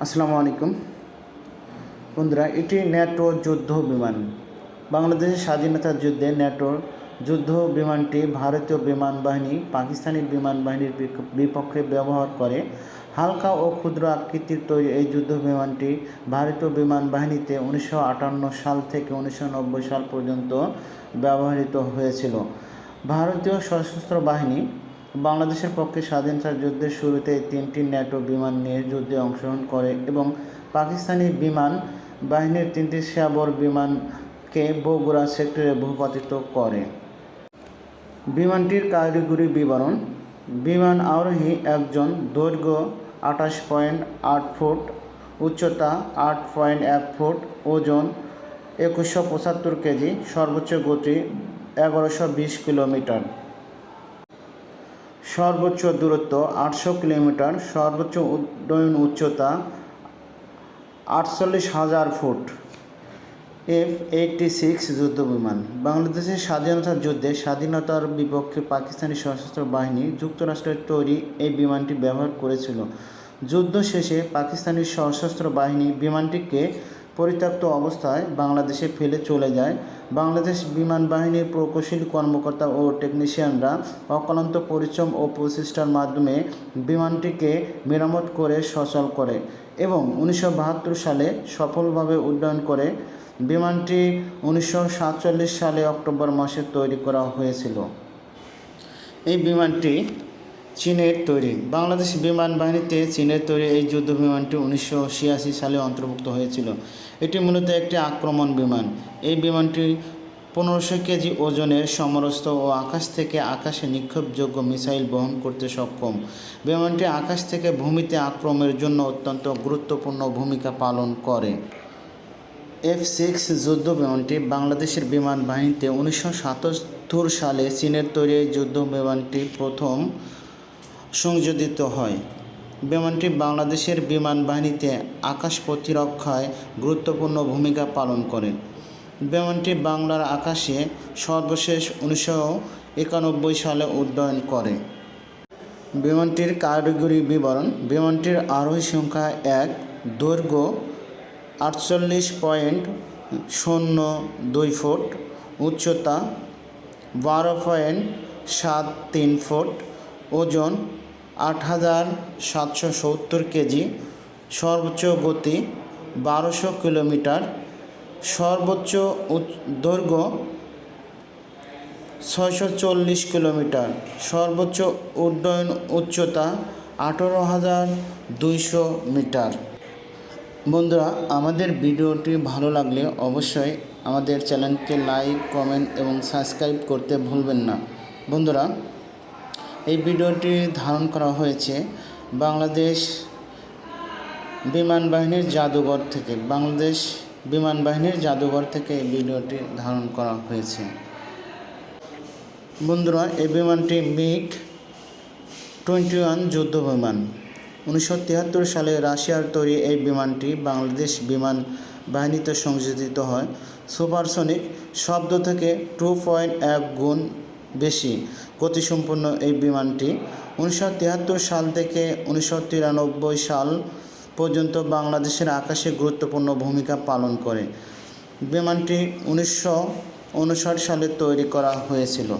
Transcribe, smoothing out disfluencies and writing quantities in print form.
আসসালামু আলাইকুম বন্ধুরা, এটি ন্যাটো যুদ্ধ বিমান। বাংলাদেশের স্বাধীনতার যুদ্ধে ন্যাটোর যুদ্ধ বিমানটি ভারতীয় বিমান বাহিনী পাকিস্তানি বিমান বাহিনীর বিপক্ষে ব্যবহার করে। হালকা ও ক্ষুদ্র আকৃতির তৈরি এই যুদ্ধ বিমানটি ভারতীয় বিমান বাহিনীতে 1958 সাল থেকে 1990 সাল পর্যন্ত ব্যবহৃত হয়েছিল। ভারতীয় সশস্ত্র বাহিনী বাংলাদেশের পক্ষে স্বাধীনতার যুদ্ধের শুরুতে 3টি ন্যাটো বিমান নিয়ে যুদ্ধে অংশগ্রহণ করে এবং পাকিস্তানি বিমান বাহিনীর 3টি সাবর বিমানকে বগুড়া সেক্টরে ভূপাতিত করে। বিমানটির কারিগরি বিবরণ: বিমান আরোহী একজন, দৈর্ঘ্য 28.8 ফুট, উচ্চতা 8.1 ফুট, ওজন 2175 কেজি, সর্বোচ্চ গতি 1120 কিলোমিটার, সর্বোচ্চ দূরত্ব 800 কিলোমিটার, সর্বোচ্চ উড্ডয়ন উচ্চতা 48,000 ফুট। F-86 যুদ্ধ বিমান। বাংলাদেশের স্বাধীনতার যুদ্ধে স্বাধীনতার বিপক্ষে পাকিস্তানি সশস্ত্র বাহিনী যুক্তরাষ্ট্রের তৈরি এই বিমানটি ব্যবহার করেছিল। যুদ্ধ শেষে পাকিস্তানি সশস্ত্র বাহিনী বিমানটিকে পরিত্যক্ত অবস্থায় বাংলাদেশে ফেলে চলে যায়। বাংলাদেশ বিমান বাহিনীর প্রকৌশলী কর্মকর্তা ও টেকনিশিয়ানরা অক্লান্ত পরিশ্রম ও প্রচেষ্টার মাধ্যমে বিমানটিকে মেরামত করে সচল করে এবং 1972 সালে সফলভাবে উড্ডয়ন করে। বিমানটি 1947 সালে অক্টোবর মাসে তৈরি করা হয়েছিল। এই বিমানটি চীনের তৈরি। বাংলাদেশ বিমান বাহিনীতে চীনের তৈরি এই যুদ্ধ বিমানটি 1986 সালে অন্তর্ভুক্ত হয়েছিল। এটি মূলত একটি আক্রমণ বিমান। এই বিমানটি 1500 কেজি ওজনের সমরস্ত্র ও আকাশ থেকে আকাশে নিক্ষেপযোগ্য মিসাইল বহন করতে সক্ষম। বিমানটি আকাশ থেকে ভূমিতে আক্রমণের জন্য অত্যন্ত গুরুত্বপূর্ণ ভূমিকা পালন করে। F-6 যুদ্ধ বিমানটি বাংলাদেশের বিমান বাহিনীতে 1977 সালে চীনের তৈরি যুদ্ধ বিমানটি প্রথম সংযোজিত হয়। বিমানটি বাংলাদেশের বিমান বাহিনীতে আকাশ প্রতিরক্ষায় গুরুত্বপূর্ণ ভূমিকা পালন করে। বিমানটি বাংলার আকাশে সর্বশেষ 1991 সালে উড্ডয়ন করে। বিমানটির কারিগরি বিবরণ: বিমানটির আরোহী সংখ্যা 1, দৈর্ঘ্য 48.02 ফুট, উচ্চতা 12.73 ফুট, ওজন 8770 কেজি, সর্বোচ্চ গতি 1200 কিলোমিটার, সর্বোচ্চ দৈর্ঘ্য 640 কিলোমিটার, সর্বোচ্চ উড্ডয়ন উচ্চতা 18,200 মিটার। বন্ধুরা, আমাদের ভিডিওটি ভালো লাগলে অবশ্যই আমাদের চ্যানেলকে লাইক, কমেন্ট এবং সাবস্ক্রাইব করতে ভুলবেন না। বন্ধুরা, এই ভিডিওটি ধারণ করা হয়েছে বাংলাদেশ বিমান বাহিনীর জাদুঘর থেকে। বাংলাদেশ বিমান বাহিনীর জাদুঘর থেকে এই ভিডিওটি ধারণ করা হয়েছে। বন্ধুরা, এই বিমানটি MiG-21 যুদ্ধ বিমান। 1973 সালে রাশিয়ার তৈরি এই বিমানটি বাংলাদেশ বিমান বাহিনীতে সংযোজিত হয়। সুপারসনিক শব্দ থেকে 2.1 গুণ বেশি গতিসম্পন্ন এই বিমানটি 1973 সাল থেকে 1993 সাল পর্যন্ত বাংলাদেশের আকাশে গুরুত্বপূর্ণ ভূমিকা পালন করে। বিমানটি 1959 সালে তৈরি করা হয়েছিল।